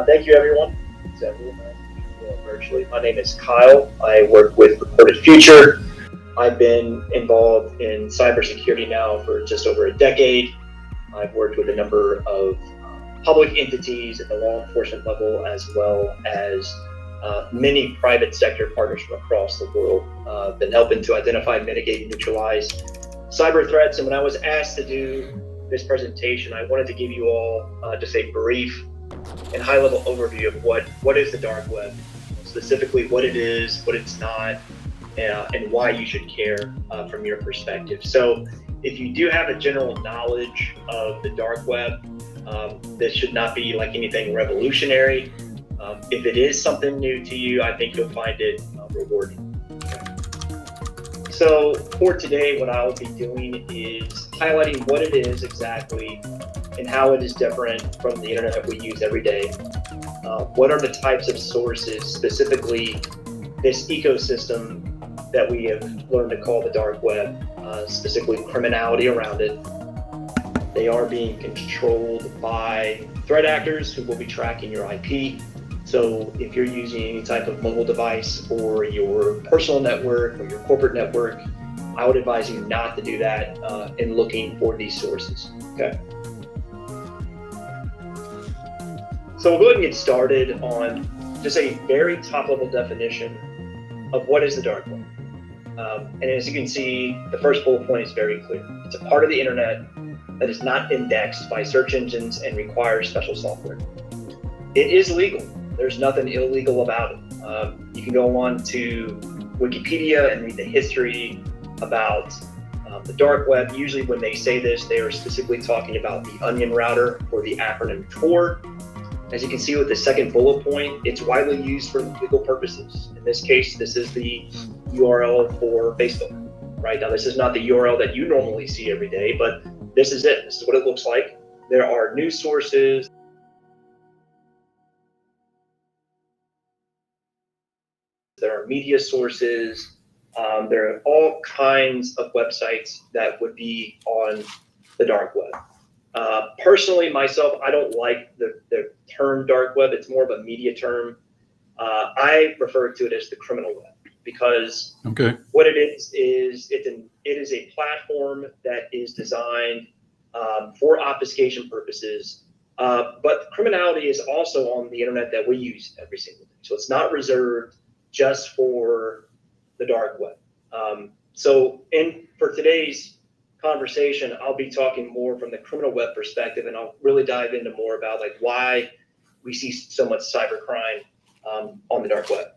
Thank you, everyone. It's everyone virtually. My name is Kyle. I work with Recorded Future. I've been involved in cybersecurity now for just over a decade. I've worked with a number of public entities at the law enforcement level, as well as many private sector partners from across the world. Been helping to identify, mitigate, and neutralize cyber threats. And when I was asked to do this presentation, I wanted to give you all just a brief and high-level overview of what is the dark web, specifically what it is, what it's not, and why you should care from your perspective. So if you do have a general knowledge of the dark web, this should not be like anything revolutionary. If it is something new to you, I think you'll find it rewarding. So for today, what I'll be doing is highlighting what it is exactly and how it is different from the internet that we use every day. What are the types of sources, specifically this ecosystem that we have learned to call the dark web, specifically criminality around it. They are being controlled by threat actors who will be tracking your IP. So if you're using any type of mobile device or your personal network or your corporate network, I would advise you not to do that in looking for these sources, okay? So we'll go ahead and get started on just a very top level definition of what is the dark web. And as you can see, the first bullet point is very clear. It's a part of the internet that is not indexed by search engines and requires special software. It is legal. There's nothing illegal about it. You can go on to Wikipedia and read the history about the dark web. Usually when they say this, they are specifically talking about the onion router or the acronym Tor. As you can see with the second bullet point, it's widely used for legal purposes. In this case, this is the URL for Facebook, right? Now, this is not the URL that you normally see every day, but this is it. This is what it looks like. There are news sources. There are media sources. There are all kinds of websites that would be on the dark web. Personally, myself, I don't like the term dark web. It's more of a media term. I refer to it as the criminal web because what it is it is a platform that is designed for obfuscation purposes. But criminality is also on the internet that we use every single day. So it's not reserved just for the dark web. For today's conversation, I'll be talking more from the criminal web perspective, and I'll really dive into more about like why we see so much cybercrime on the dark web.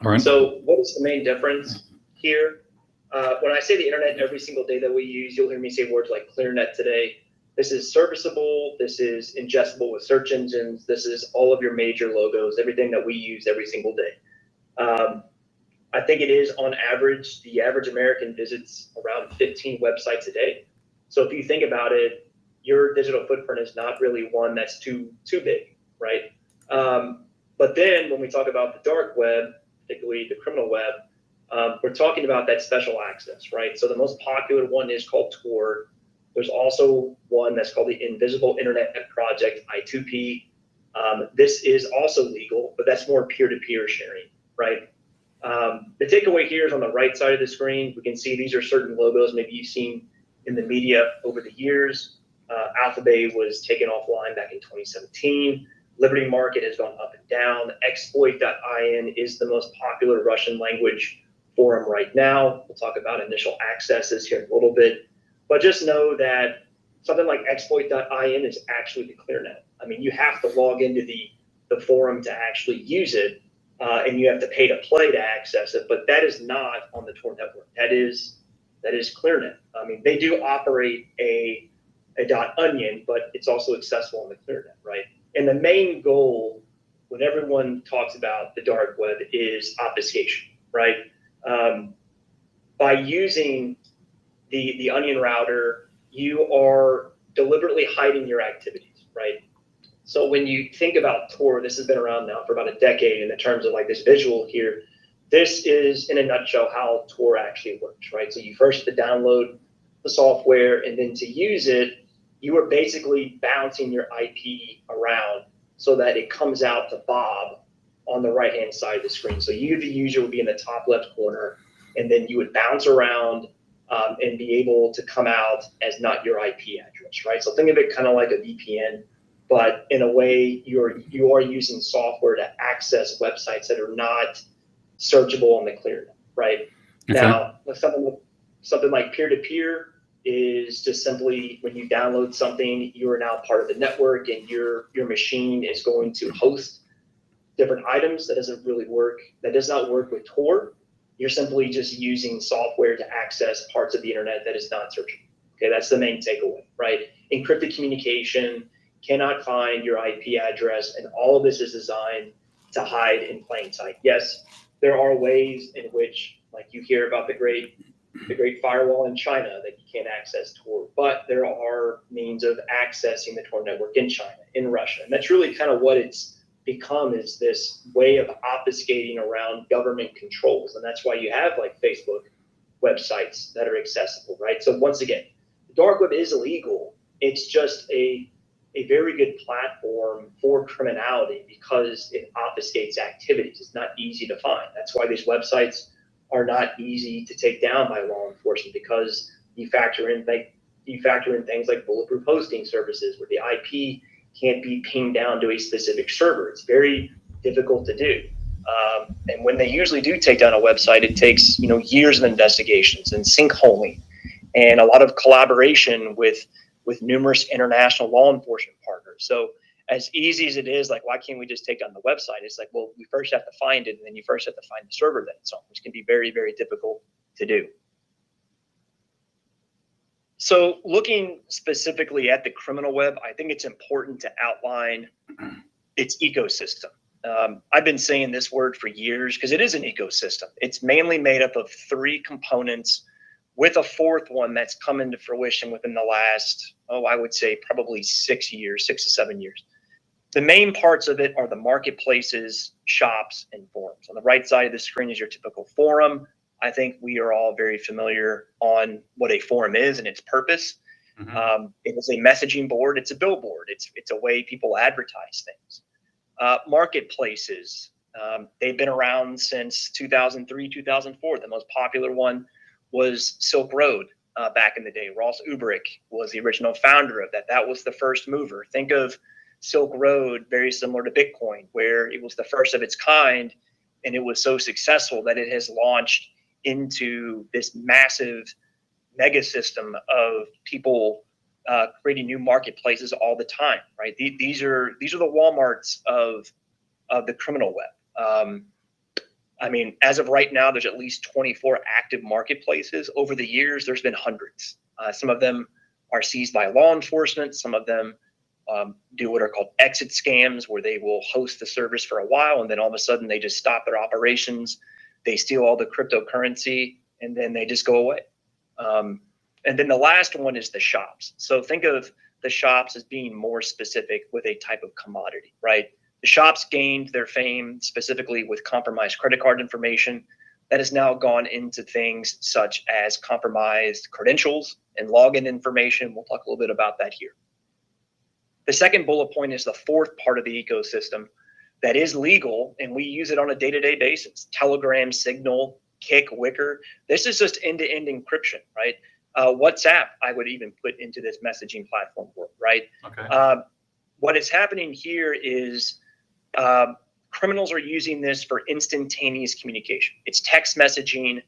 All right. So what is the main difference here? When I say the internet every single day that we use, you'll hear me say words like ClearNet today. This is serviceable. This is ingestible with search engines. This is all of your major logos, everything that we use every single day. I think it is on average, the average American visits around 15 websites a day. So if you think about it, your digital footprint is not really one that's too big, right? But then when we talk about the dark web, particularly the criminal web, we're talking about that special access, right? So the most popular one is called Tor. There's also one that's called the Invisible Internet Project, I2P. This is also legal, but that's more peer-to-peer sharing, right? The takeaway here is on the right side of the screen. We can see these are certain logos maybe you've seen in the media over the years. Alphabet was taken offline back in 2017. Liberty Market has gone up and down. Exploit.in is the most popular Russian language forum right now. We'll talk about initial accesses here in a little bit. But just know that something like Exploit.in is actually the ClearNet. I mean, you have to log into the forum to actually use it. And you have to pay to play to access it, but that is not on the Tor network. That is ClearNet. I mean, they do operate a .onion, but it's also accessible on the ClearNet, right? And the main goal when everyone talks about the dark web is obfuscation, right? By using the onion router, you are deliberately hiding your activities, right? So when you think about Tor, this has been around now for about a decade in the terms of like this visual here. This is in a nutshell how Tor actually works, right? So you first have to download the software, and then to use it, you are basically bouncing your IP around so that it comes out to Bob on the right-hand side of the screen. So you, the user, would be in the top left corner, and then you would bounce around and be able to come out as not your IP address, right? So think of it kind of like a VPN, but in a way you are using software to access websites that are not searchable on the clear, right? Okay. Now, something like peer-to-peer is just simply when you download something, you are now part of the network, and your machine is going to host different items. That doesn't really work. That does not work with Tor. You're simply just using software to access parts of the internet that is not searchable. Okay, that's the main takeaway, right? Encrypted communication cannot find your IP address, and all of this is designed to hide in plain sight. Yes, there are ways in which, like you hear about the great firewall in China that you can't access Tor, but there are means of accessing the Tor network in China, in Russia, and that's really kind of what it's become, is this way of obfuscating around government controls. And that's why you have like Facebook websites that are accessible, right? So once again, the dark web is illegal. It's just a very good platform for criminality because it obfuscates activities. It's not easy to find. That's why these websites are not easy to take down by law enforcement, because you factor in things like bulletproof hosting services where the IP can't be pinged down to a specific server. It's very difficult to do. And when they usually do take down a website, it takes years of investigations and sinkholing and a lot of collaboration with numerous international law enforcement partners. So as easy as it is, like, why can't we just take down the website? It's like, well, we first have to find it, and then you first have to find the server that it's on, which can be very, very difficult to do. So looking specifically at the criminal web, I think it's important to outline its ecosystem. I've been saying this word for years because it is an ecosystem. It's mainly made up of 3 components with a 4th one that's come into fruition within the last, I would say probably 6 to 7 years. The main parts of it are the marketplaces, shops, and forums. On the right side of the screen is your typical forum. I think we are all very familiar on what a forum is and its purpose. Mm-hmm. It is a messaging board. It's a billboard. It's a way people advertise things. Marketplaces, they've been around since 2003, 2004. The most popular one was Silk Road back in the day. Ross Ulbricht was the original founder of that. That was the first mover. Think of Silk Road very similar to Bitcoin, where it was the first of its kind, and it was so successful that it has launched into this massive mega system of people creating new marketplaces all the time, right? These are the Walmarts of the criminal web. I mean, as of right now, there's at least 24 active marketplaces. Over the years, there's been hundreds. Some of them are seized by law enforcement. Some of them do what are called exit scams, where they will host the service for a while, and then all of a sudden they just stop their operations. They steal all the cryptocurrency, and then they just go away. And then the last one is the shops. So think of the shops as being more specific with a type of commodity, right? The shops gained their fame specifically with compromised credit card information that has now gone into things such as compromised credentials and login information. We'll talk a little bit about that here. The second bullet point is the 4th part of the ecosystem that is legal, and we use it on a day-to-day basis. Telegram, Signal, Kik, Wicker. This is just end-to-end encryption, right? WhatsApp, I would even put into this messaging platform world, right? Okay. What is happening here is criminals are using this for instantaneous communication. It's text messaging.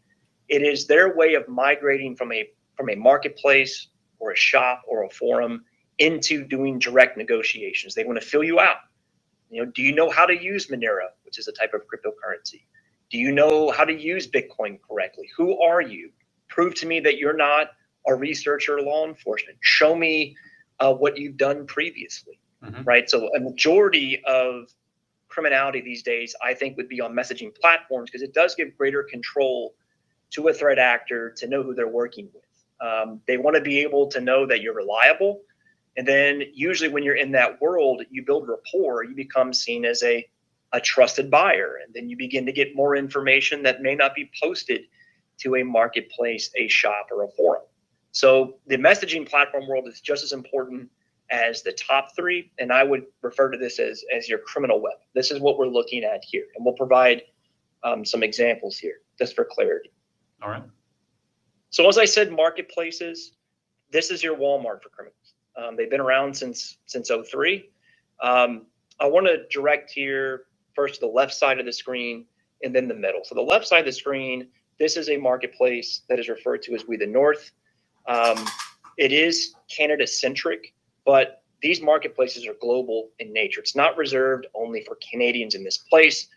It is their way of migrating from a marketplace or a shop or a forum into doing direct negotiations. They want to fill you out. Do you know how to use Monero, which is a type of cryptocurrency? Do you know how to use Bitcoin correctly? Who are you? Prove to me that you're not a researcher or law enforcement. Show me what you've done previously, right? So a majority of criminality these days, I think, would be on messaging platforms because it does give greater control to a threat actor to know who they're working with. They want to be able to know that you're reliable. And then usually when you're in that world, you build rapport, you become seen as a trusted buyer. And then you begin to get more information that may not be posted to a marketplace, a shop, or a forum. So the messaging platform world is just as important as the top three, and I would refer to this as your criminal web. This is what we're looking at here, and we'll provide some examples here just for clarity. All right. So as I said, marketplaces, this is your Walmart for criminals. They've been around since '03. I want to direct here first to the left side of the screen and then the middle. So the left side of the screen, this is a marketplace that is referred to as We the North. It is Canada-centric, but these marketplaces are global in nature. It's not reserved only for Canadians in this place.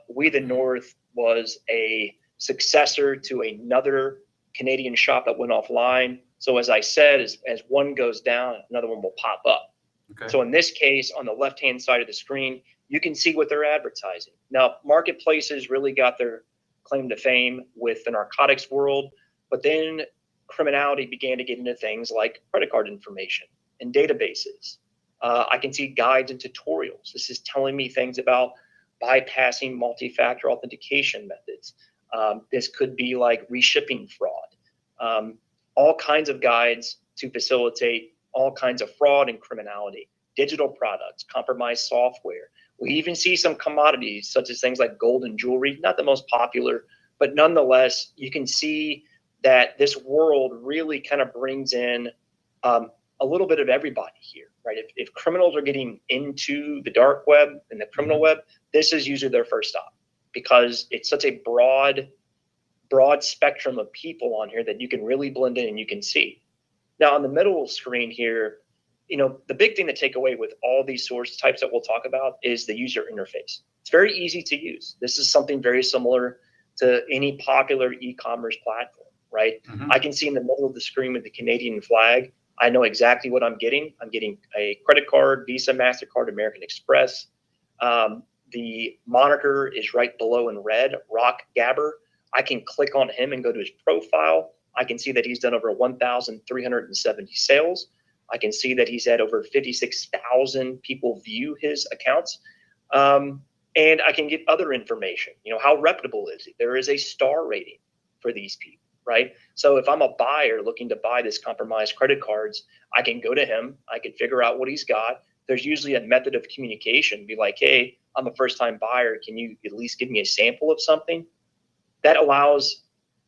We the North was a successor to another Canadian shop that went offline. So as I said, as one goes down, another one will pop up. Okay. So in this case, on the left-hand side of the screen, you can see what they're advertising. Now, marketplaces really got their claim to fame with the narcotics world, but then criminality began to get into things like credit card information and databases. I can see guides and tutorials. This is telling me things about bypassing multi-factor authentication methods. This could be like reshipping fraud. All kinds of guides to facilitate all kinds of fraud and criminality, digital products, compromised software. We even see some commodities such as things like gold and jewelry, not the most popular, but nonetheless, you can see that this world really kind of brings in a little bit of everybody here, right? If criminals are getting into the dark web and the criminal web, this is usually their first stop because it's such a broad spectrum of people on here that you can really blend in and you can see. Now on the middle screen here, the big thing to take away with all these source types that we'll talk about is the user interface. It's very easy to use. This is something very similar to any popular e-commerce platform, right? I can see in the middle of the screen with the Canadian flag, I know exactly what I'm getting. I'm getting a credit card, Visa, MasterCard, American Express. The moniker is right below in red, Rock Gabber. I can click on him and go to his profile. I can see that he's done over 1,370 sales. I can see that he's had over 56,000 people view his accounts. And I can get other information. How reputable is he? There is a star rating for these people, right? So if I'm a buyer looking to buy this compromised credit cards, I can go to him. I can figure out what he's got. There's usually a method of communication. Be like, hey, I'm a first-time buyer. Can you at least give me a sample of something? That allows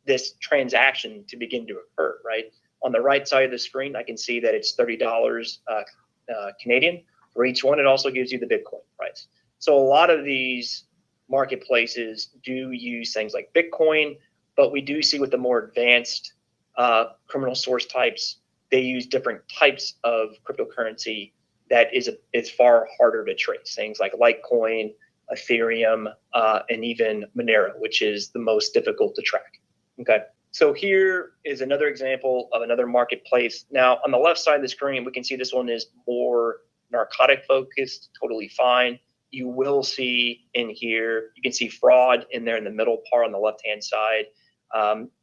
this transaction to begin to occur, right? On the right side of the screen, I can see that it's $30 Canadian for each one. It also gives you the Bitcoin price. So a lot of these marketplaces do use things like Bitcoin, but we do see with the more advanced criminal source types, they use different types of cryptocurrency that is far harder to trace. Things like Litecoin, Ethereum, and even Monero, which is the most difficult to track. Okay, so here is another example of another marketplace. Now, on the left side of the screen, we can see this one is more narcotic focused, totally fine. You will see in here, you can see fraud in there in the middle part on the left-hand side.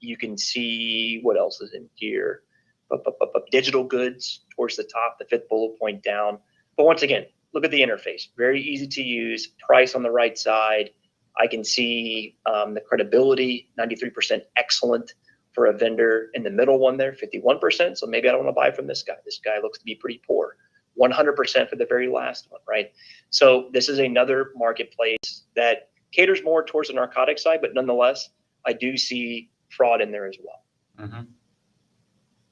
You can see what else is in here. Digital goods towards the top, the fifth bullet point down. But once again, look at the interface. Very easy to use. Price on the right side. I can see the credibility, 93% excellent for a vendor. In the middle one there, 51%. So maybe I don't want to buy from this guy. This guy looks to be pretty poor. 100% for the very last one, right? So this is another marketplace that caters more towards the narcotic side, but nonetheless, I do see fraud in there as well.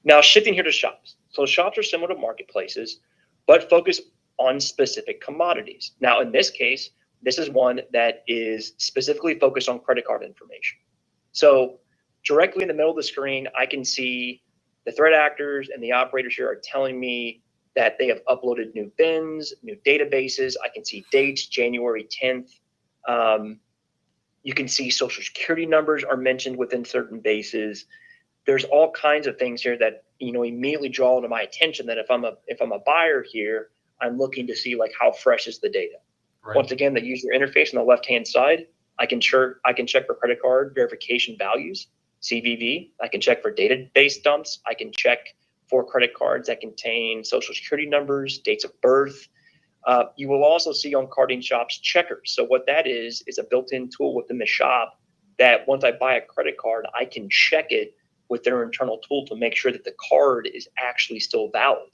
Now, shifting here to shops. So shops are similar to marketplaces, but focus on specific commodities. Now, in this case, this is one that is specifically focused on credit card information. So directly in the middle of the screen, I can see the threat actors and the operators here are telling me that they have uploaded new bins, new databases. I can see dates, January 10th. You can see social security numbers are mentioned within certain bases. There's all kinds of things here that immediately draw to my attention that if I'm a buyer here, I'm looking to see like how fresh is the data. Right. Once again, the user interface on the left-hand side, I can check for credit card verification values, CVV. I can check for database dumps. I can check for credit cards that contain social security numbers, dates of birth. You will also see on carding shops checkers. So what that is a built-in tool within the shop that once I buy a credit card, I can check it with their internal tool to make sure that the card is actually still valid.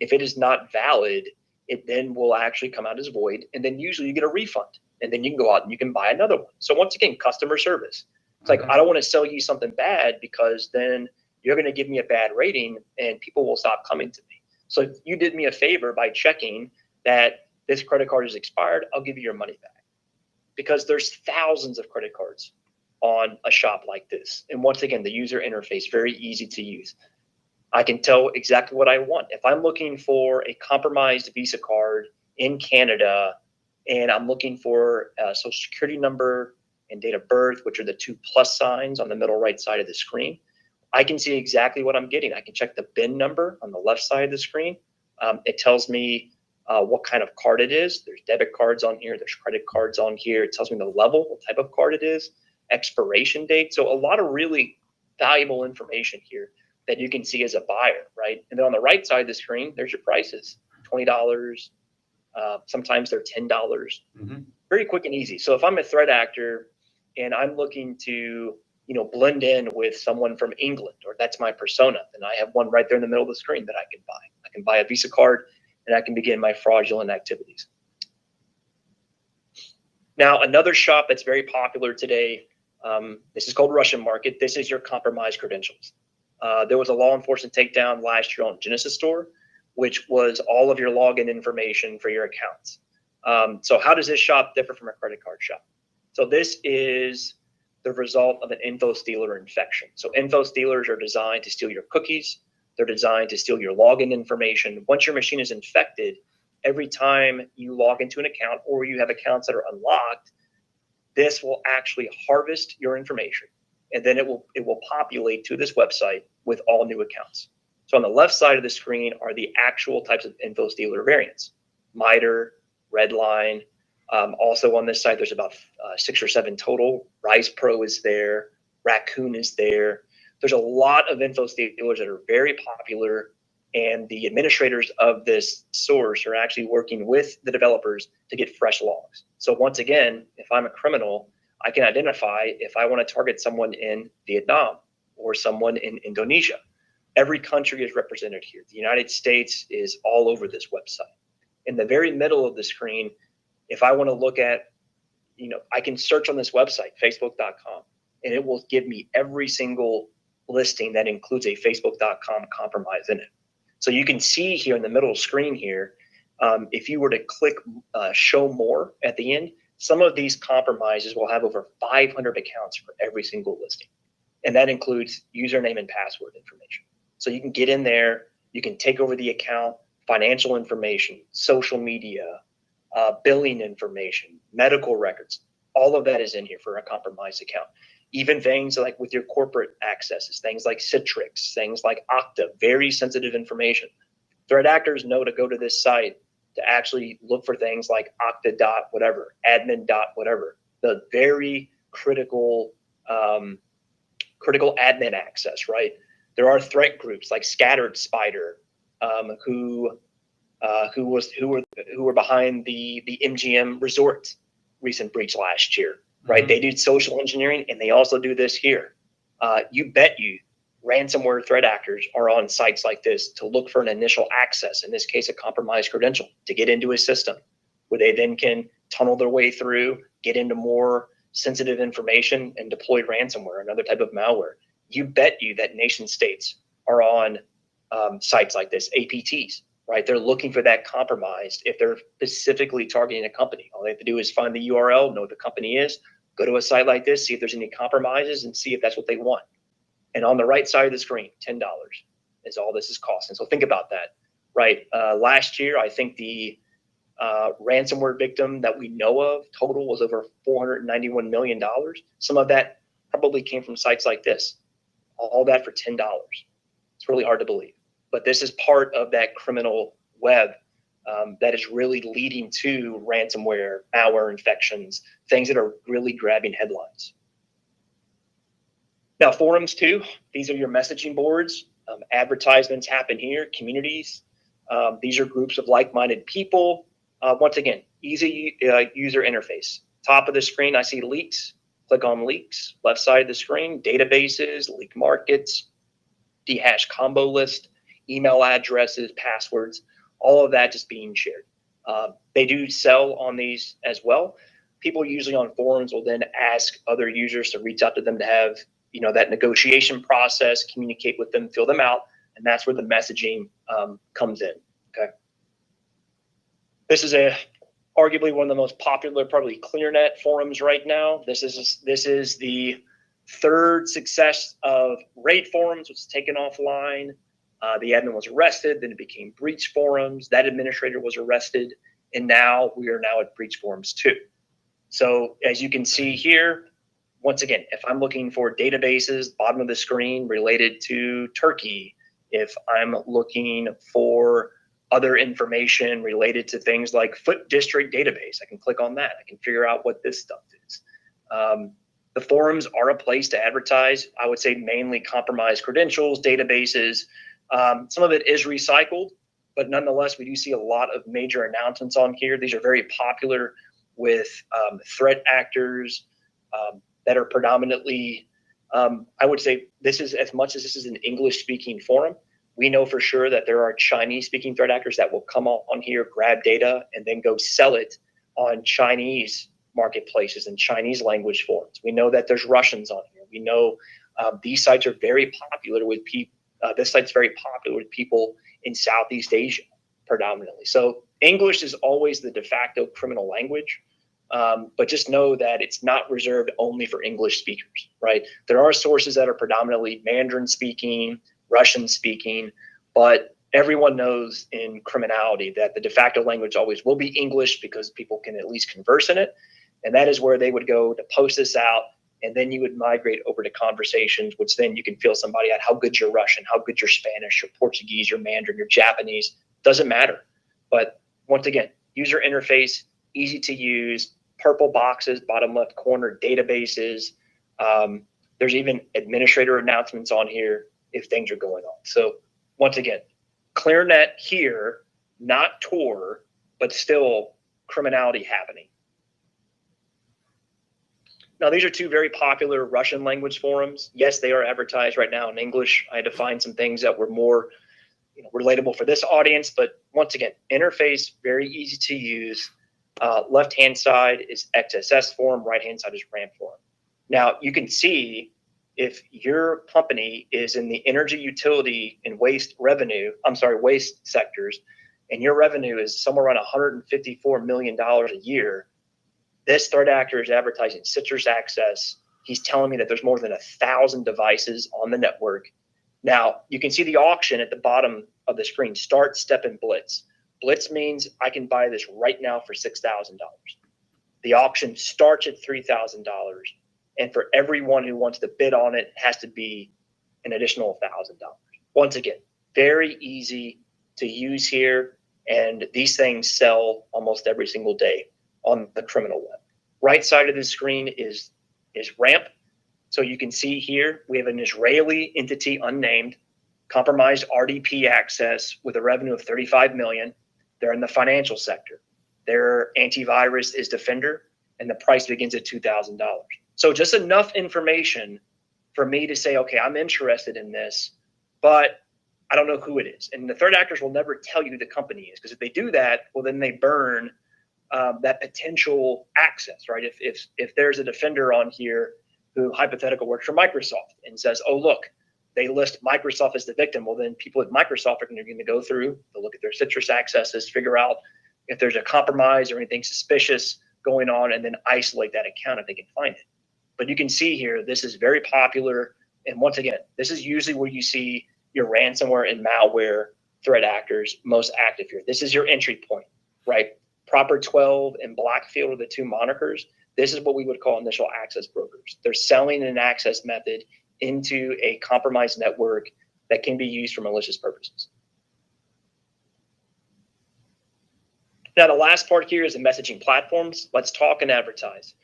If it is not valid, it then will actually come out as void, and then usually you get a refund, and then you can go out and you can buy another one. So once again, customer service. It's like, I don't want to sell you something bad because then you're going to give me a bad rating and people will stop coming to me. So if you did me a favor by checking that this credit card is expired, I'll give you your money back. Because there's thousands of credit cards on a shop like this. And once again, the user interface, very easy to use. I can tell exactly what I want. If I'm looking for a compromised Visa card in Canada, and I'm looking for a social security number and date of birth, which are the 2 plus signs on the middle right side of the screen, I can see exactly what I'm getting. I can check the BIN number on the left side of the screen. It tells me what kind of card it is. There's debit cards on here. There's credit cards on here. It tells me the level, what type of card it is, expiration date. So a lot of really valuable information here that you can see as a buyer, right? And then on the right side of the screen, there's your prices, $20. Sometimes they're $10. Very quick and easy. So if I'm a threat actor and I'm looking to, blend in with someone from England, or that's my persona, then I have one right there in the middle of the screen that I can buy. I can buy a Visa card and I can begin my fraudulent activities. Now, another shop that's very popular today, this is called Russian Market. This is your compromised credentials. There was a law enforcement takedown last year on Genesis Store, which was all of your login information for your accounts. So how does this shop differ from a credit card shop? So this is the result of an info stealer infection. So info stealers are designed to steal your cookies. They're designed to steal your login information. Once your machine is infected, every time you log into an account or you have accounts that are unlocked, this will actually harvest your information, and then it will populate to this website with all new accounts. So on the left side of the screen are the actual types of info stealer variants: MITRE, Redline. Also on this side, there's about 6 or 7 total. Rise Pro is there. Raccoon is there. There's a lot of info stealers that are very popular, and the administrators of this source are actually working with the developers to get fresh logs. So once again, if I'm a criminal, I can identify if I want to target someone in Vietnam or someone in Indonesia. Every country is represented here. The United States is all over this website. In the very middle of the screen, if I want to look at, I can search on this website, facebook.com, and it will give me every single listing that includes a facebook.com compromise in it. So you can see here in the middle screen here, if you were to click show more at the end, some of these compromises will have over 500 accounts for every single listing. And that includes username and password information. So you can get in there, you can take over the account, financial information, social media, billing information, medical records. All of that is in here for a compromised account. Even things like with your corporate accesses, things like Citrix, things like Okta, very sensitive information. Threat actors know to go to this site to actually look for things like Okta dot whatever, admin dot whatever, the very critical admin access, right? There are threat groups like Scattered Spider, who were behind the MGM Resort recent breach last year, right? They did social engineering, and they also do this here. You bet you ransomware threat actors are on sites like this to look for an initial access, in this case, a compromised credential, to get into a system where they then can tunnel their way through, get into more sensitive information, and deploy ransomware, another type of malware. You bet you that nation states are on sites like this, APTs, right? They're looking for that compromised if they're specifically targeting a company. All they have to do is find the URL, know what the company is, go to a site like this, see if there's any compromises, and see if that's what they want. And on the right side of the screen, $10 is all this is costing. So think about that, right? Last year, I think the ransomware victim that we know of total was over $491 million. Some of that probably came from sites like this. All that for $10. It's really hard to believe. But this is part of that criminal web that is really leading to ransomware, malware infections, things that are really grabbing headlines. Now, forums too. These are your messaging boards. Advertisements happen here, communities. These are groups of like-minded people. Once again, easy user interface. Top of the screen, I see leaks. Click on leaks. Left side of the screen, databases, leak markets, dehash combo list. email addresses, passwords, all of that just being shared. They do sell on these as well. People usually on forums will then ask other users to reach out to them to have, that negotiation process, communicate with them, fill them out, and that's where the messaging comes in. Okay. This is arguably one of the most popular, probably ClearNet forums right now. This is the third success of raid forums, which was taken offline. The admin was arrested, then it became breach forums. That administrator was arrested, and now we are at breach forums too. So as you can see here, once again, if I'm looking for databases, bottom of the screen related to Turkey, if I'm looking for other information related to things like foot district database, I can click on that. I can figure out what this stuff is. The forums are a place to advertise. I would say mainly compromised credentials, databases. Some of it is recycled, but nonetheless, we do see a lot of major announcements on here. These are very popular with threat actors that are predominantly, I would say this is, as much as this is an English-speaking forum, we know for sure that there are Chinese-speaking threat actors that will come on here, grab data, and then go sell it on Chinese marketplaces and Chinese language forums. We know that there's Russians on here. We know these sites are very popular with people. This site's very popular with people in Southeast Asia predominantly. So English is always the de facto criminal language, but just know that it's not reserved only for English speakers, right? There are sources that are predominantly Mandarin speaking, Russian speaking, but everyone knows in criminality that the de facto language always will be English because people can at least converse in it. And that is where they would go to post this out. And then you would migrate over to conversations, which then you can feel somebody out how good your Russian, how good your Spanish, your Portuguese, your Mandarin, your Japanese, doesn't matter. But once again, user interface, easy to use, purple boxes, bottom left corner, databases. There's even administrator announcements on here if things are going on. So once again, ClearNet here, not Tor, but still criminality happening. Now, these are two very popular Russian language forums. Yes, they are advertised right now in English. I had to find some things that were more relatable for this audience. But once again, interface, very easy to use. Left-hand side is XSS forum, right-hand side is RAM forum. Now, you can see if your company is in the energy, utility, and waste sectors, and your revenue is somewhere around $154 million a year, this threat actor is advertising citrus access. He's telling me that there's more than 1,000 devices on the network. Now, you can see the auction at the bottom of the screen, start, step, and blitz. Blitz means I can buy this right now for $6,000. The auction starts at $3,000. And for everyone who wants to bid on it, has to be an additional $1,000. Once again, very easy to use here. And these things sell almost every single day on the criminal web. Right side of the screen is RAMP. So you can see here, we have an Israeli entity unnamed, compromised RDP access with a revenue of 35 million. They're in the financial sector. Their antivirus is Defender, and the price begins at $2,000. So just enough information for me to say, okay, I'm interested in this, but I don't know who it is. And the threat actors will never tell you who the company is, because if they do that, well, then they burn that potential access, right? If there's a defender on here who hypothetical works for Microsoft and says, oh, look, they list Microsoft as the victim, well, then people at Microsoft are going to go through, they'll look at their citrus accesses, figure out if there's a compromise or anything suspicious going on, and then isolate that account if they can find it. But you can see here, this is very popular. And once again, this is usually where you see your ransomware and malware threat actors most active here. This is your entry point, right? Proper 12 and Blackfield are the two monikers. This is what we would call initial access brokers. They're selling an access method into a compromised network that can be used for malicious purposes. Now, the last part here is the messaging platforms. Let's talk and advertise.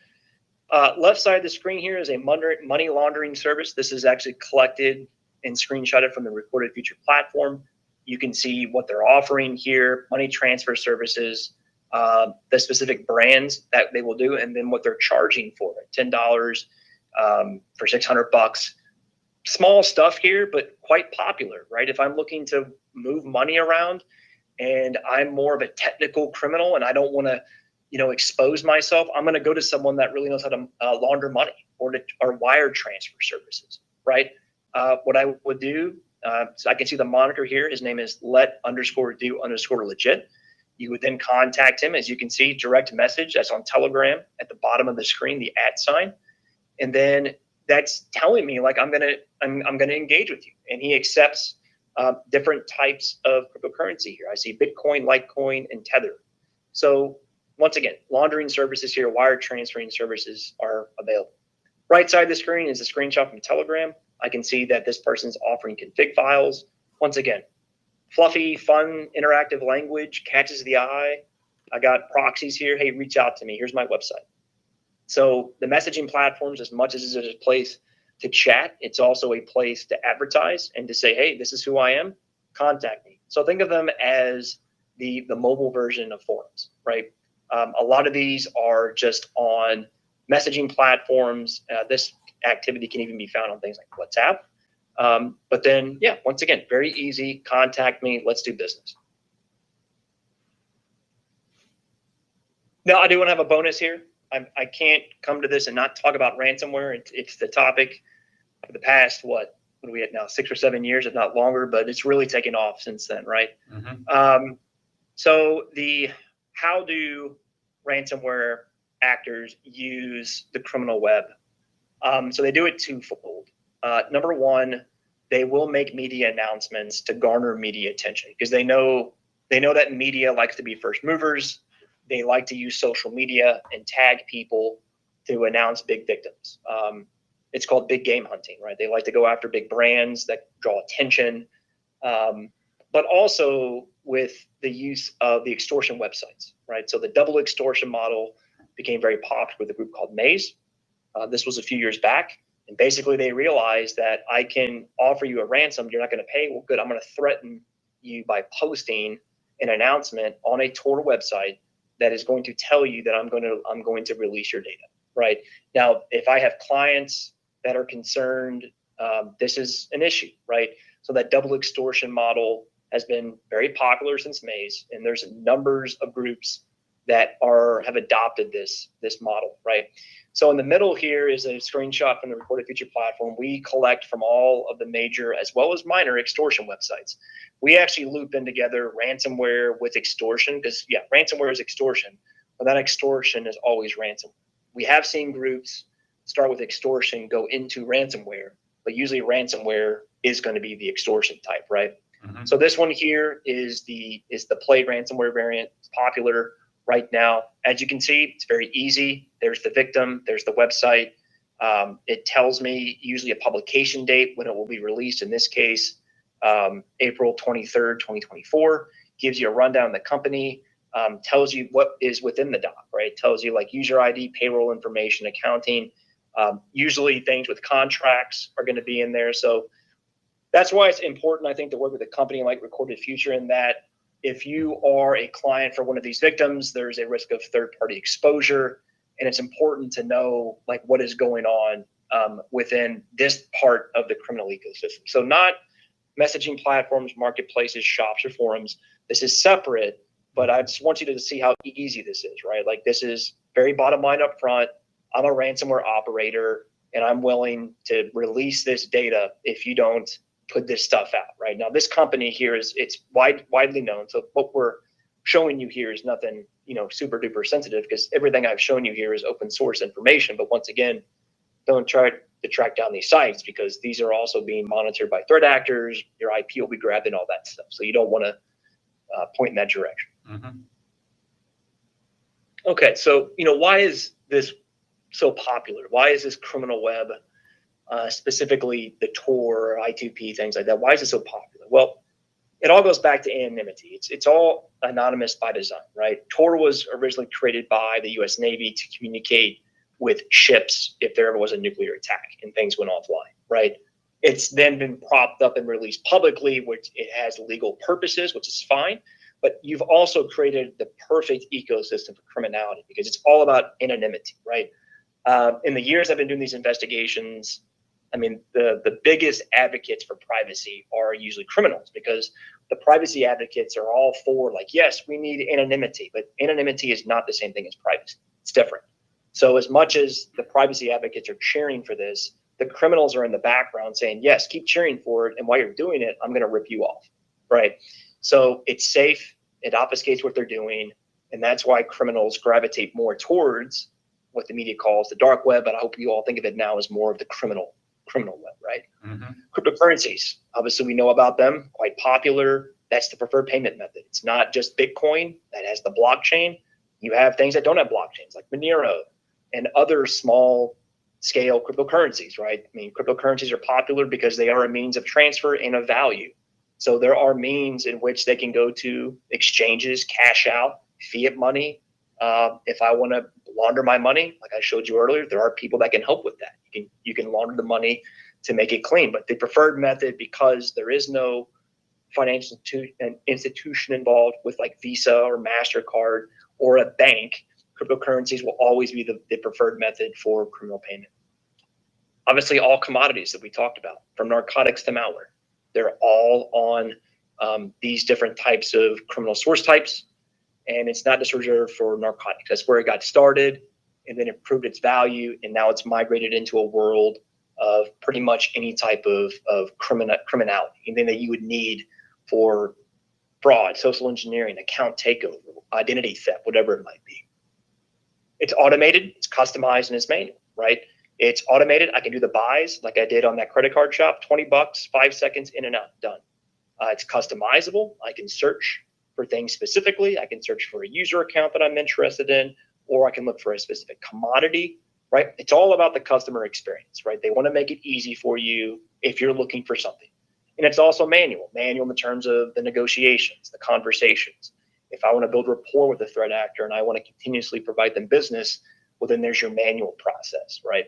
Left side of the screen here is a money laundering service. This is actually collected and screenshotted from the Recorded Future platform. You can see what they're offering here, money transfer services, the specific brands that they will do, and then what they're charging for it. $10 for $600. small stuff here, but quite popular, right? If I'm looking to move money around and I'm more of a technical criminal and I don't want to, expose myself, I'm going to go to someone that really knows how to launder money or wire transfer services, right? What I would do, so I can see the moniker here. His name is let_do_legit. You would then contact him. As you can see, direct message, that's on Telegram at the bottom of the screen, the @ and then that's telling me like I'm gonna engage with you, and he accepts different types of cryptocurrency here. I see Bitcoin, Litecoin, and Tether. So once again, laundering services here, wire transferring services are available. Right side of the screen is a screenshot from Telegram. I can see that this person's offering config files. Once again, fluffy, fun, interactive language catches the eye. I got proxies here. Hey, reach out to me. Here's my website. So the messaging platforms, as much as it's a place to chat, it's also a place to advertise and to say, hey, this is who I am, contact me. So think of them as the mobile version of forums, right? A lot of these are just on messaging platforms. This activity can even be found on things like WhatsApp. But then, yeah, once again, very easy. Contact me. Let's do business. Now, I do want to have a bonus here. I can't come to this and not talk about ransomware. It's the topic of the past, what are we at now, 6 or 7 years, if not longer, but it's really taken off since then, right? Mm-hmm. So how do ransomware actors use the criminal web? So they do it twofold. Number one, they will make media announcements to garner media attention because they know that media likes to be first movers. They like to use social media and tag people to announce big victims. It's called big game hunting, right? They like to go after big brands that draw attention, but also with the use of the extortion websites, right? So the double extortion model became very popular with a group called Maze. This was a few years back. And basically they realized that I can offer you a ransom. You're not going to pay. Well, good. I'm going to threaten you by posting an announcement on a Tor website that is going to tell you that I'm going to release your data, right? Now, if I have clients that are concerned, this is an issue, right? So that double extortion model has been very popular since Maze, and there's numbers of groups that have adopted this model, right? So in the middle here is a screenshot from the Recorded Future platform. We collect from all of the major as well as minor extortion websites. We actually loop in together ransomware with extortion because, yeah, ransomware is extortion, but that extortion is always ransomware. We have seen groups start with extortion, go into ransomware, but usually ransomware is going to be the extortion type, right? Mm-hmm. So this one here is the Plague ransomware variant. It's popular right now. As you can see, it's very easy. There's the victim, there's the website. It tells me usually a publication date when it will be released. In this case, April 23rd, 2024, gives you a rundown of the company, tells you what is within the doc, right? Tells you like user ID, payroll information, accounting. Usually things with contracts are going to be in there. So that's why it's important, I think, to work with a company like Recorded Future in that if you are a client for one of these victims, there's a risk of third-party exposure, and it's important to know like what is going on within this part of the criminal ecosystem. So not messaging platforms, marketplaces, shops, or forums. This is separate, but I just want you to see how easy this is, right? Like this is very bottom line up front. I'm a ransomware operator, and I'm willing to release this data if you don't put this stuff out, right? Now, this company here it's widely known. So what we're showing you here is nothing, super duper sensitive because everything I've shown you here is open source information. But once again, don't try to track down these sites because these are also being monitored by threat actors. Your IP will be grabbed and all that stuff. So you don't want to point in that direction. Mm-hmm. Okay, so why is this so popular? Why is this criminal web? Specifically the Tor, I2P, things like that. Why is it so popular? Well, it all goes back to anonymity. It's all anonymous by design, right? Tor was originally created by the U.S. Navy to communicate with ships if there ever was a nuclear attack and things went offline, right? It's then been propped up and released publicly, which it has legal purposes, which is fine. But you've also created the perfect ecosystem for criminality because it's all about anonymity, right? In the years I've been doing these investigations, I mean, the biggest advocates for privacy are usually criminals, because the privacy advocates are all for, like, yes, we need anonymity, but anonymity is not the same thing as privacy. It's different. So as much as the privacy advocates are cheering for this, the criminals are in the background saying, yes, keep cheering for it. And while you're doing it, I'm going to rip you off. Right. So it's safe. It obfuscates what they're doing. And that's why criminals gravitate more towards what the media calls the dark web. But I hope you all think of it now as more of the criminal web, right? Mm-hmm. Cryptocurrencies, obviously we know about them, quite popular. That's the preferred payment method. It's not just Bitcoin that has the blockchain. You have things that don't have blockchains, like Monero and other small scale cryptocurrencies, right? I mean, cryptocurrencies are popular because they are a means of transfer and of value. So there are means in which they can go to exchanges, cash out, fiat money. If I want to launder my money, like I showed you earlier, there are people that can help with that. You can launder the money to make it clean. But the preferred method, because there is no financial institution involved with like Visa or MasterCard or a bank, cryptocurrencies will always be the preferred method for criminal payment. Obviously, all commodities that we talked about, from narcotics to malware, they're all on these different types of criminal source types. And it's not just reserved for narcotics. That's where it got started, and then it proved its value, and now it's migrated into a world of pretty much any type of criminality, anything that you would need for fraud, social engineering, account takeover, identity theft, whatever it might be. It's automated, it's customized, and it's manual, right? It's automated. I can do the buys like I did on that credit card shop, $20, 5 seconds, in and out, done. It's customizable. I can search for things specifically. I can search for a user account that I'm interested in, or I can look for a specific commodity, right? It's all about the customer experience, right? They want to make it easy for you if you're looking for something. And it's also manual in terms of the negotiations, the conversations. If I want to build rapport with a threat actor and I want to continuously provide them business, well, then there's your manual process, right?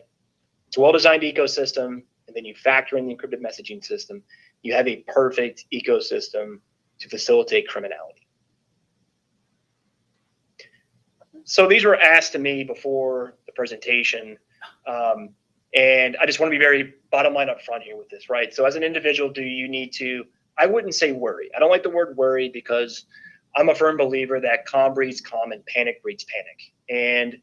It's a well-designed ecosystem, and then you factor in the encrypted messaging system. You have a perfect ecosystem to facilitate criminality. So these were asked to me before the presentation, and I just want to be very bottom line up front here with this, right? So as an individual, do you need to, I wouldn't say worry. I don't like the word worry because I'm a firm believer that calm breeds calm and panic breeds panic. And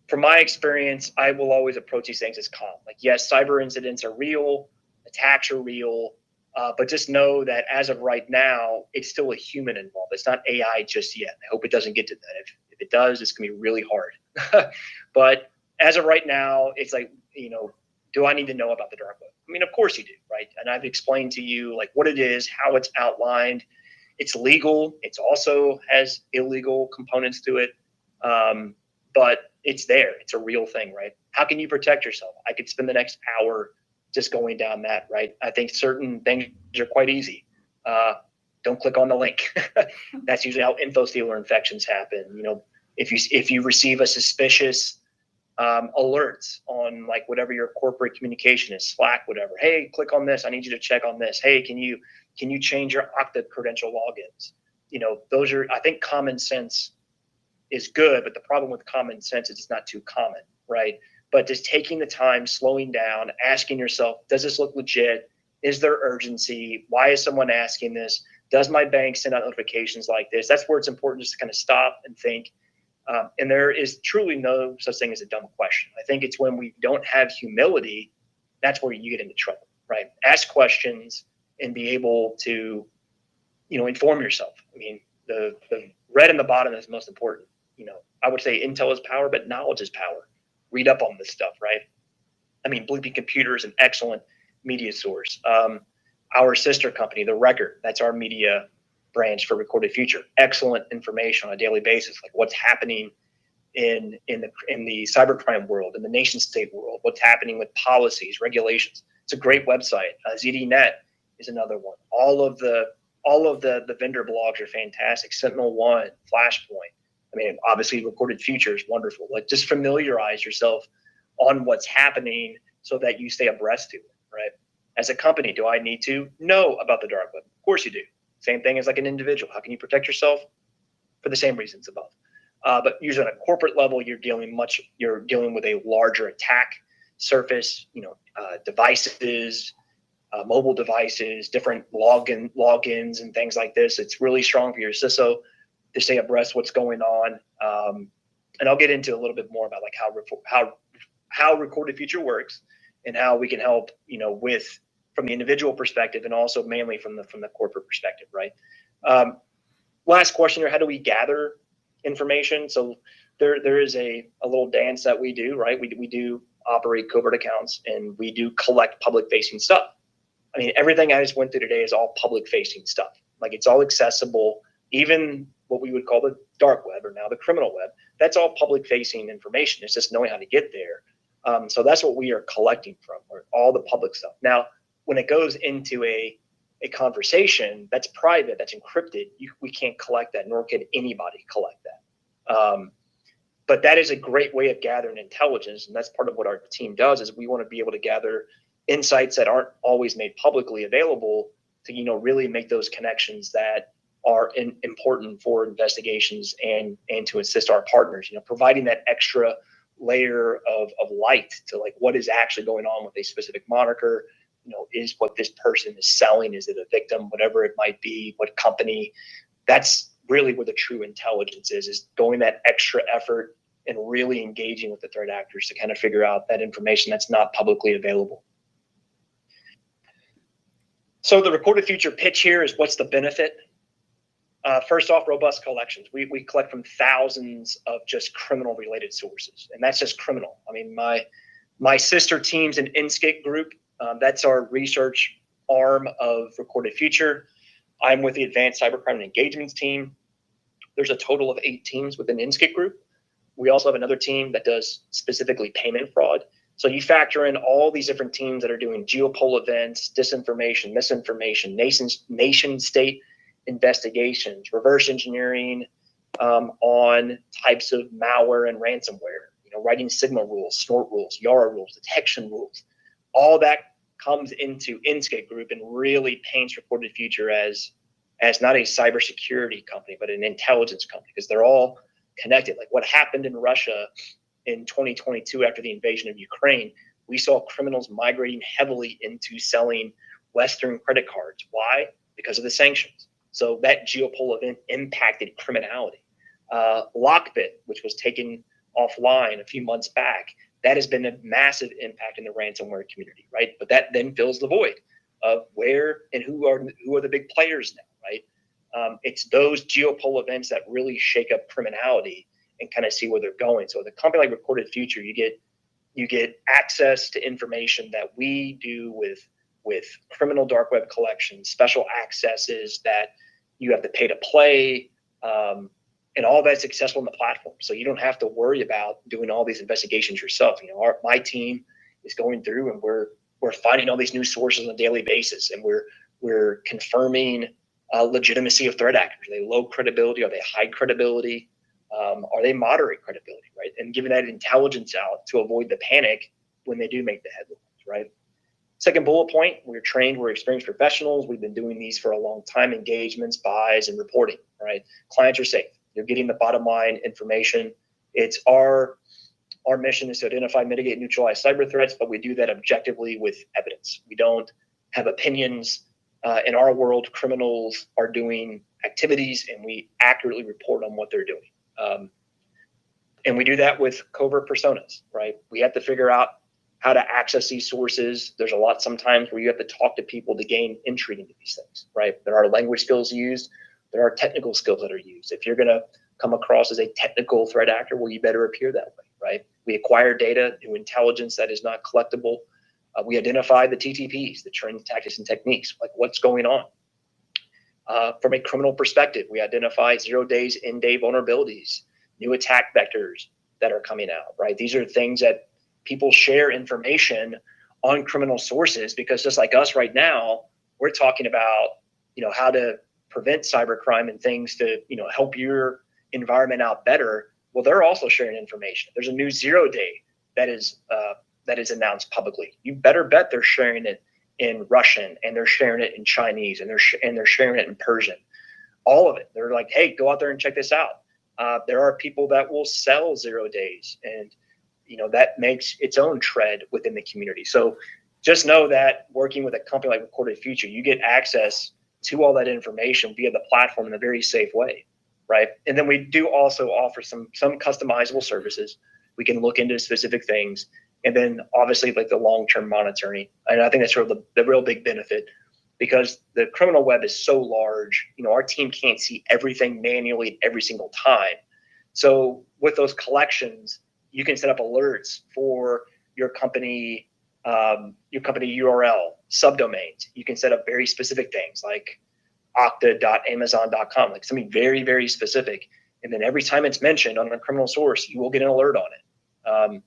from my experience, I will always approach these things as calm. Like, yes, cyber incidents are real, attacks are real, but just know that as of right now, it's still a human involved. It's not AI just yet. I hope it doesn't get to that. If it does, it's going to be really hard. But as of right now, it's like, do I need to know about the dark web? I mean, of course you do, right? And I've explained to you like what it is, how it's outlined. It's legal. It's also has illegal components to it. But it's there. It's a real thing, right? How can you protect yourself? I could spend the next hour just going down that, right? I think certain things are quite easy. Don't click on the link. That's usually how info stealer infections happen. If you receive a suspicious alerts on like whatever your corporate communication is, Slack, whatever. Hey, click on this. I need you to check on this. Hey, can you change your Okta credential logins? Those are, I think common sense is good, but the problem with common sense is it's not too common, right? But just taking the time, slowing down, asking yourself, does this look legit? Is there urgency? Why is someone asking this? Does my bank send out notifications like this? That's where it's important just to kind of stop and think. And there is truly no such thing as a dumb question. I think it's when we don't have humility, that's where you get into trouble, right? Ask questions and be able to, inform yourself. I mean, the red in the bottom is most important. I would say intel is power, but knowledge is power. Read up on this stuff, right? I mean, Bleeping Computer is an excellent media source. Our sister company, The Record, that's our media branch for Recorded Future. Excellent information on a daily basis, like what's happening in the cybercrime world, in the nation state world, what's happening with policies, regulations. It's a great website. ZDNet is another one. All of the vendor blogs are fantastic. Sentinel-1, Flashpoint. I mean, obviously, Recorded Future is wonderful. Like, just familiarize yourself on what's happening so that you stay abreast to it, right? As a company, do I need to know about the dark web? Of course you do. Same thing as like an individual. How can you protect yourself? For the same reasons above. But usually on a corporate level, you're dealing with a larger attack. surface, devices, mobile devices, different logins and things like this. It's really strong for your CISO to stay abreast what's going on. And I'll get into a little bit more about like how Recorded Future works and how we can help, with from the individual perspective and also mainly from the corporate perspective, right? Last question here: how do we gather information? So there is a little dance that we do, right? We do operate covert accounts and we do collect public facing stuff. I mean, everything I just went through today is all public facing stuff. Like, it's all accessible, even what we would call the dark web or now the criminal web. That's all public facing information. It's just knowing how to get there. So that's what we are collecting from, or all the public stuff. Now, when it goes into a conversation that's private, that's encrypted, we can't collect that, nor can anybody collect that. But that is a great way of gathering intelligence, and that's part of what our team does. Is we want to be able to gather insights that aren't always made publicly available to really make those connections that are important for investigations and to assist our partners. Providing that extra layer of light to like what is actually going on with a specific moniker. Is what this person is selling, is it a victim, whatever it might be, what company. That's really where the true intelligence is going that extra effort and really engaging with the threat actors to kind of figure out that information that's not publicly available. So the Recorded Future pitch here is, what's the benefit? First off, robust collections. We collect from thousands of just criminal related sources, and that's just criminal. I mean, my sister team's an Inscape group. That's our research arm of Recorded Future. I'm with the Advanced Cybercrime and Engagements team. There's a total of 8 teams within Inscape group. We also have another team that does specifically payment fraud. So you factor in all these different teams that are doing geopol events, disinformation, misinformation, nation state investigations, reverse engineering on types of malware and ransomware, writing Sigma rules, snort rules, Yara rules, detection rules. All that comes into Inscape group and really paints Recorded Future as not a cybersecurity company, but an intelligence company, because they're all connected. Like what happened in Russia in 2022 after the invasion of Ukraine, we saw criminals migrating heavily into selling Western credit cards. Why? Because of the sanctions. So that geopol event impacted criminality. Lockbit, which was taken offline a few months back, that has been a massive impact in the ransomware community, right? But that then fills the void of where and who are the big players now, right? It's those geopol events that really shake up criminality and kind of see where they're going. So the company like Recorded Future, you get access to information that we do with criminal dark web collections, special accesses that you have to pay to play, and all that's accessible on the platform. So you don't have to worry about doing all these investigations yourself. My team is going through and we're finding all these new sources on a daily basis, and we're confirming legitimacy of threat actors. Are they low credibility? Are they high credibility? Are they moderate credibility, right? And giving that intelligence out to avoid the panic when they do make the headlines, right? Second bullet point, we're trained, we're experienced professionals. We've been doing these for a long time, engagements, buys, and reporting, right? Clients are safe. You're getting the bottom line information. It's our mission is to identify, mitigate, neutralize cyber threats, but we do that objectively with evidence. We don't have opinions. In our world, criminals are doing activities, and we accurately report on what they're doing. And we do that with covert personas, right? We have to figure out how to access these sources. There's a lot sometimes where you have to talk to people to gain entry into these things, right? There are language skills used. There are technical skills that are used. If you're going to come across as a technical threat actor, well, you better appear that way, right? We acquire data through intelligence that is not collectible. We identify the TTPs, the trends, tactics, and techniques, like what's going on. From a criminal perspective, we identify 0 days in-day vulnerabilities, new attack vectors that are coming out, right? These are things that people share information on criminal sources, because just like us right now, we're talking about, how to prevent cybercrime and things to, help your environment out better. Well, they're also sharing information. There's a new 0 day that is announced publicly. You better bet they're sharing it in Russian, and they're sharing it in Chinese, and they're sharing it in Persian. All of it. They're like, hey, go out there and check this out. There are people that will sell 0 days, and that makes its own tread within the community. So just know that working with a company like Recorded Future, you get access to all that information via the platform in a very safe way, right? And then we do also offer some customizable services. We can look into specific things, and then obviously like the long-term monitoring. And I think that's sort of the real big benefit, because the criminal web is so large. Our team can't see everything manually every single time. So with those collections, you can set up alerts for your company URL, subdomains. You can set up very specific things like okta.amazon.com, like something very, very specific. And then every time it's mentioned on a criminal source, you will get an alert on it.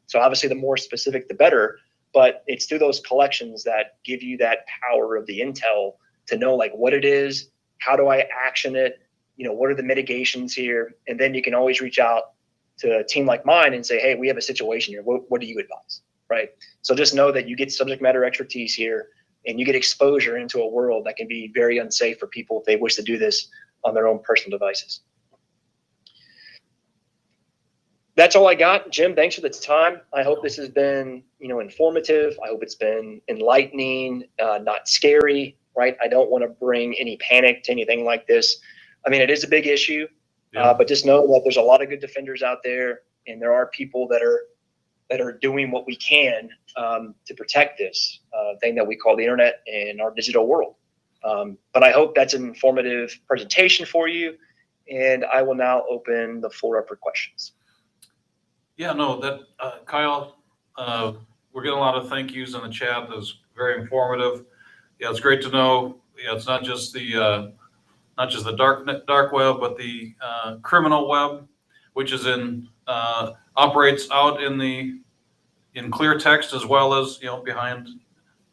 So obviously the more specific, the better, but it's through those collections that give you that power of the intel to know like what it is, how do I action it, what are the mitigations here? And then you can always reach out to a team like mine and say, hey, we have a situation here. What do you advise? Right. So just know that you get subject matter expertise here, and you get exposure into a world that can be very unsafe for people if they wish to do this on their own personal devices. That's all I got. Jim, thanks for the time. I hope this has been, informative. I hope it's been enlightening, not scary, right? I don't want to bring any panic to anything like this. I mean, it is a big issue, but just know that there's a lot of good defenders out there, and there are people that are doing what we can to protect this thing that we call the internet and our digital world. But I hope that's an informative presentation for you, and I will now open the floor up for questions. Yeah, no, that Kyle, we're getting a lot of thank yous in the chat. That was very informative. Yeah, it's great to know. Yeah, it's not just the dark web, but the criminal web, which is operates out in clear text, as well as behind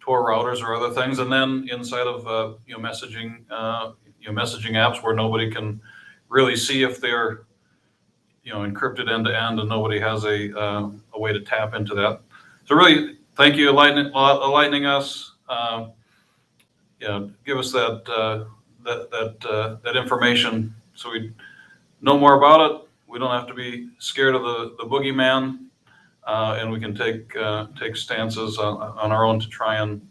Tor routers or other things, and then inside of messaging apps where nobody can really see if they're encrypted end to end, and nobody has a way to tap into that. So really, thank you, enlightening us. Give us that information so we know more about it. We don't have to be scared of the boogeyman, and we can take stances on our own to try and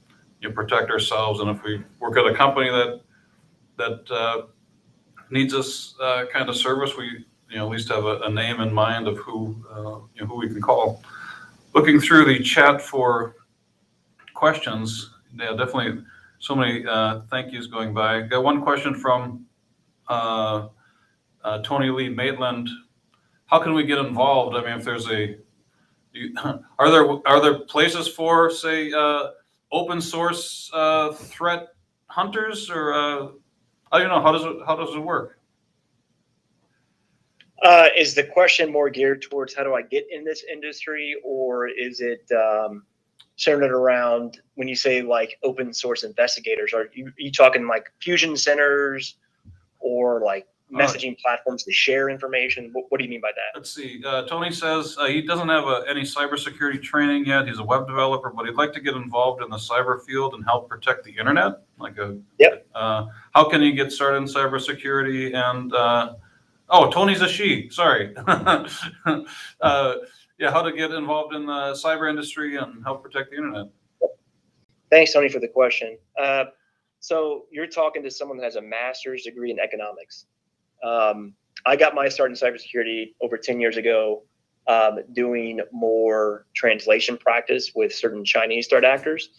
protect ourselves. And if we work at a company that needs this kind of service, we at least have a name in mind of who we can call. Looking through the chat for questions, yeah, definitely so many thank yous going by. Got one question from Tony Lee Maitland. How can we get involved? I mean, if there's are there places for, say, open source threat hunters, or I don't know, how does it work? Is the question more geared towards how do I get in this industry, or is it centered around when you say like open source investigators? Are you talking like fusion centers or like messaging platforms to share information? What do you mean by that? Let's see. Tony says he doesn't have any cybersecurity training yet. He's a web developer, but he'd like to get involved in the cyber field and help protect the internet. How can he get started in cybersecurity? And Tony's a she. Sorry. How to get involved in the cyber industry and help protect the internet. Thanks, Tony, for the question. So you're talking to someone that has a master's degree in economics. I got my start in cybersecurity over 10 years ago, doing more translation practice with certain Chinese threat actors.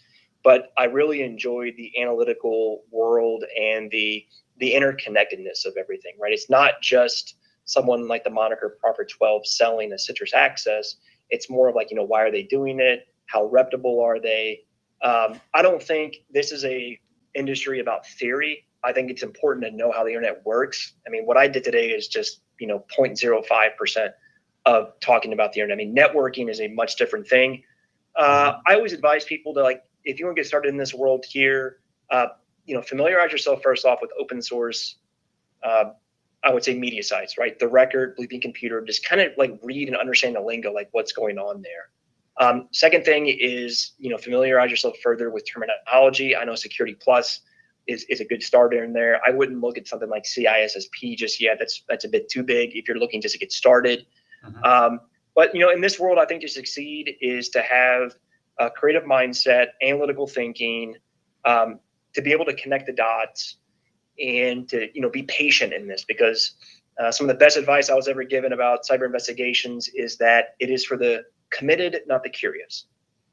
But I really enjoyed the analytical world and the interconnectedness of everything, right? It's not just someone like the moniker Proper 12 selling a citrus access. It's more of like, why are they doing it? How reputable are they? I don't think this is a industry about theory. I think it's important to know how the internet works. I mean, what I did today is just, 0.05% of talking about the internet. I mean, networking is a much different thing. I always advise people to, like, if you want to get started in this world here, familiarize yourself first off with open source, I would say media sites, right? The Record, Bleeping Computer, just kind of like read and understand the lingo, like what's going on there. Second thing is, familiarize yourself further with terminology. I know Security Plus is a good starter in there. I wouldn't look at something like CISSP just yet. That's a bit too big if you're looking just to get started. But in this world, I think to succeed is to have a creative mindset, analytical thinking, to be able to connect the dots, and to be patient in this, because some of the best advice I was ever given about cyber investigations is that it is for the committed, not the curious.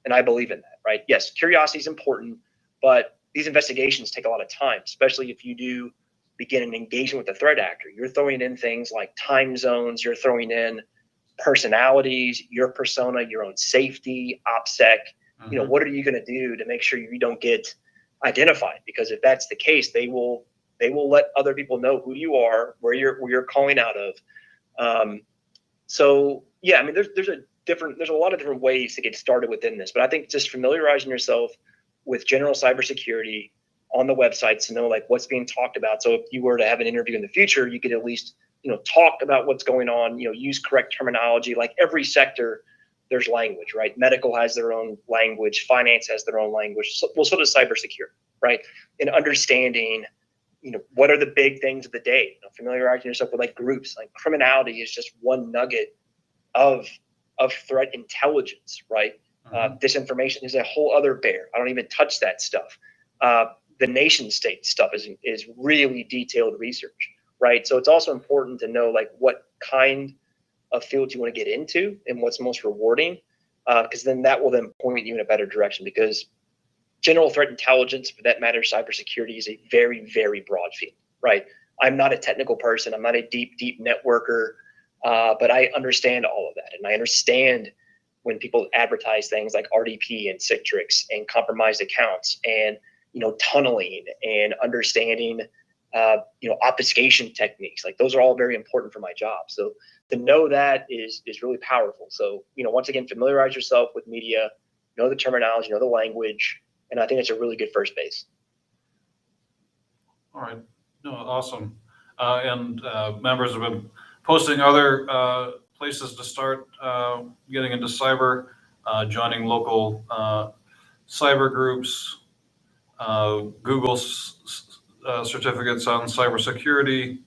And I believe in that, right? Yes, curiosity is important, but these investigations take a lot of time, especially if you do begin an engagement with the threat actor. You're throwing in things like time zones, you're throwing in personalities, your persona, your own safety, OPSEC. What are you going to do to make sure you don't get identified? Because if that's the case, they will let other people know who you are, where you're calling out of. So yeah, I mean, there's a lot of different ways to get started within this, but I think just familiarizing yourself with general cybersecurity on the websites to know like what's being talked about. So if you were to have an interview in the future, you could at least talk about what's going on. Use correct terminology. Like every sector, there's language, right? Medical has their own language, finance has their own language. So does cybersecurity, right? And understanding, what are the big things of the day? Familiarizing yourself with like groups. Like criminality is just one nugget of threat intelligence, right? Disinformation is a whole other bear. I don't even touch that stuff. The nation state stuff is really detailed research, right? So it's also important to know like what kind of field you want to get into and what's most rewarding, because then that will then point you in a better direction. Because general threat intelligence, for that matter, cybersecurity is a very, very broad field, right? I'm not a technical person. I'm not a deep networker, but I understand all of that. And I understand when people advertise things like RDP and Citrix and compromised accounts and, tunneling and understanding, obfuscation techniques. Like those are all very important for my job. So to know that is really powerful. So, once again, familiarize yourself with media, know the terminology, know the language, and I think it's a really good first base. All right. No, awesome. And members have been posting other places to start getting into cyber, joining local cyber groups, Google certificates on cybersecurity.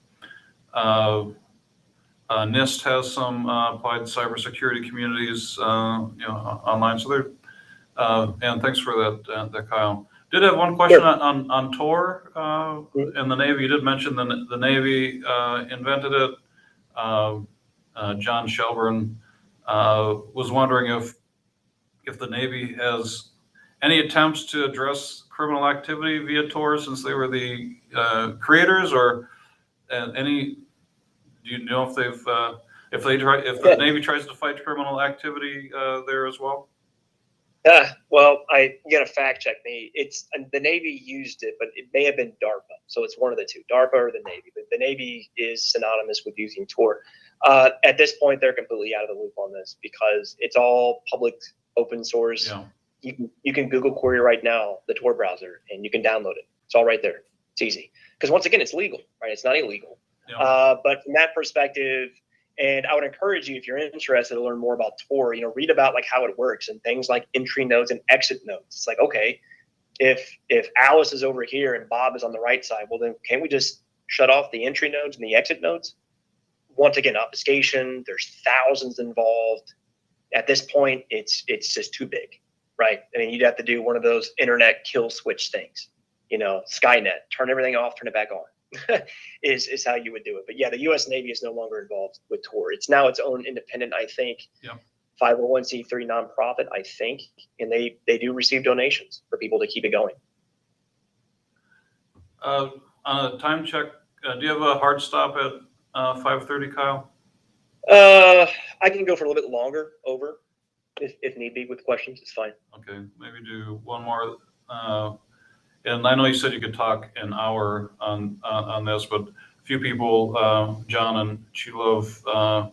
NIST has some applied cybersecurity communities, online. So they're and thanks for that, Kyle. Did have one question on Tor and the Navy. You did mention the Navy invented it. John Shelburne was wondering if the Navy has any attempts to address criminal activity via Tor, since they were the creators, or any. Do you know if if the Navy tries to fight criminal activity there as well? Well, you got to fact check me. The Navy used it, but it may have been DARPA. So it's one of the two, DARPA or the Navy. But the Navy is synonymous with using Tor. At this point, they're completely out of the loop on this because it's all public, open source. Yeah. You can Google query right now the Tor browser, and you can download it. It's all right there. It's easy because once again, it's legal, right? It's not illegal. Yeah. But from that perspective. And I would encourage you, if you're interested to learn more about Tor, read about like how it works and things like entry nodes and exit nodes. It's like, okay, if Alice is over here and Bob is on the right side, well then can't we just shut off the entry nodes and the exit nodes? Once again, obfuscation, there's thousands involved. At this point, it's just too big, right? I mean, you'd have to do one of those internet kill switch things, Skynet, turn everything off, turn it back on. is how you would do it. But yeah, the U.S. Navy is no longer involved with Tor. It's now its own independent, I think, 501c3 nonprofit, I think, and they do receive donations for people to keep it going. On a time check, do you have a hard stop at 5:30, Kyle? I can go for a little bit longer over if need be with questions. It's fine. Okay, maybe do one more. And I know you said you could talk an hour on this, but a few people, John and Chilov,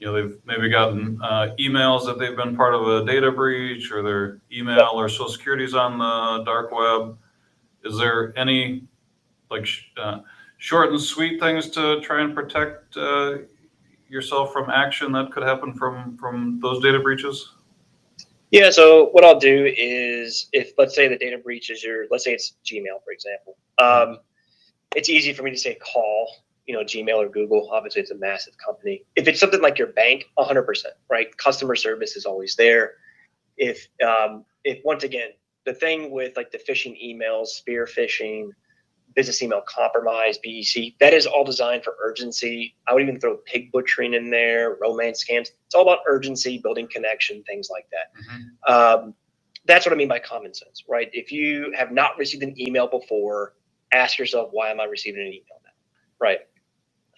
they've maybe gotten emails that they've been part of a data breach, or their email or social security's on the dark web. Is there any short and sweet things to try and protect yourself from action that could happen from those data breaches? Yeah, so what I'll do is, if let's say the data breach is let's say it's Gmail, for example, it's easy for me to say call Gmail or Google. Obviously, it's a massive company. If it's something like your bank, 100%, right? Customer service is always there. If once again, the thing with like the phishing emails, spear phishing, business email compromise, BEC, that is all designed for urgency. I would even throw pig butchering in there, romance scams. It's all about urgency, building connection, things like that. That's what I mean by common sense, right? If you have not received an email before, ask yourself, why am I receiving an email now, right?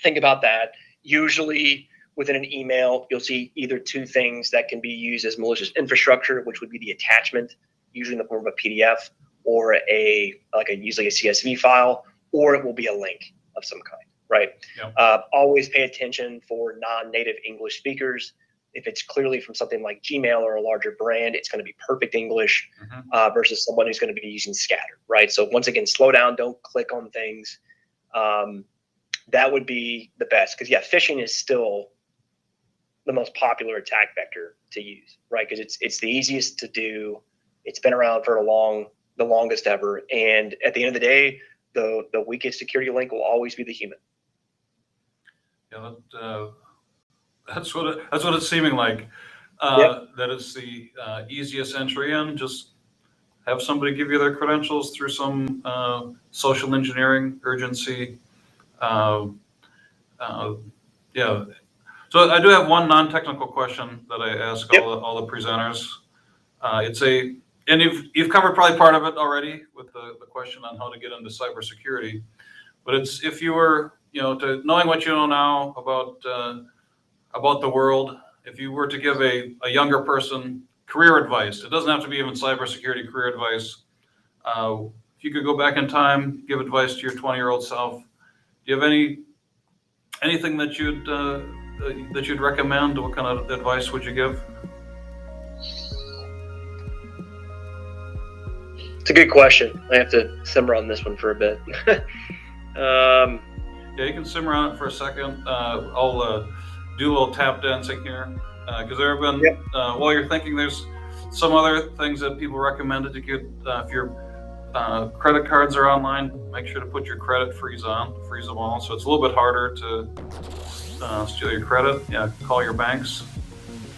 Think about that. Usually within an email, you'll see either two things that can be used as malicious infrastructure, which would be the attachment, usually in the form of a PDF, or usually a CSV file, or it will be a link of some kind, right? Yep. Always pay attention for non-native English speakers. If it's clearly from something like Gmail or a larger brand, it's going to be perfect English versus someone who's going to be using scatter, right? So once again, slow down, don't click on things. That would be the best, because phishing is still the most popular attack vector to use, right? Because it's the easiest to do. It's been around for the longest ever, and at the end of the day, the weakest security link will always be the human. Yeah, that's what it's seeming like. That is the easiest entry in. Just have somebody give you their credentials through some social engineering urgency. So I do have one non-technical question that I ask all the presenters. And you've covered probably part of it already with the question on how to get into cybersecurity. But it's, if you were, knowing what you know now about the world, if you were to give a younger person career advice, it doesn't have to be even cybersecurity career advice. If you could go back in time, give advice to your 20-year-old self, do you have anything that you'd recommend? What kind of advice would you give? It's a good question. I have to simmer on this one for a bit. Yeah, you can simmer on it for a second. I'll do a little tap dancing here, because there have been, while you're thinking, there's some other things that people recommended to get. If your credit cards are online, make sure to put your credit freeze on, freeze them all, so it's a little bit harder to steal your credit. Call your banks,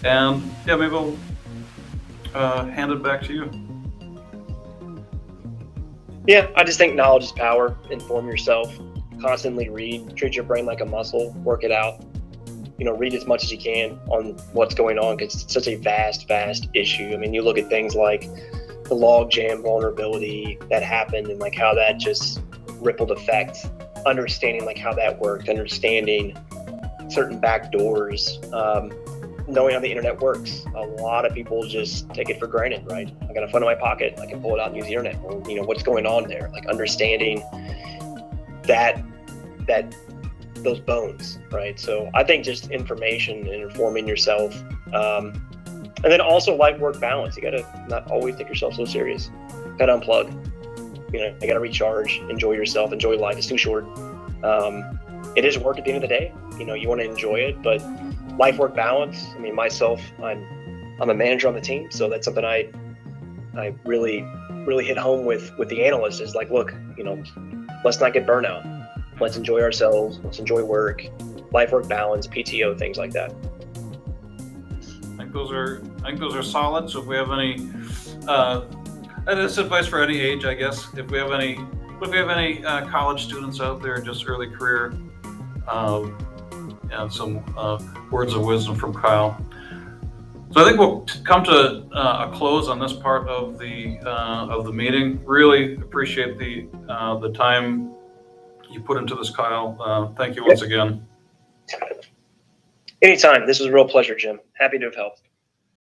and maybe I'll hand it back to you. I just think knowledge is power. Inform yourself, constantly read, treat your brain like a muscle, work it out. Read as much as you can on what's going on, because it's such a vast issue. I mean, you look at things like the logjam vulnerability that happened and like how that just rippled effect, understanding like how that worked, understanding certain backdoors, knowing how the internet works. A lot of people just take it for granted, right? I got a phone in my pocket, I can pull it out and use the internet. Well, what's going on there? Like understanding that those bones, right? So I think just information and informing yourself, and then also life-work balance. You gotta not always take yourself so serious. Gotta unplug. You gotta recharge, enjoy yourself, enjoy life. It's too short. It is work at the end of the day. You want to enjoy it, but life-work balance. I mean, myself, I'm a manager on the team, so that's something I really hit home with the analysts. Is like, look, let's not get burnout. Let's enjoy ourselves. Let's enjoy work, life-work balance, PTO, things like that. I think those are solid. So if we have any, and it's advice for any age, I guess. If we have any college students out there, just early career, and some words of wisdom from Kyle. So I think we'll come to a close on this part of the meeting. Really appreciate the time you put into this, Kyle. Thank you once again. Anytime. This was a real pleasure, Jim. Happy to have helped.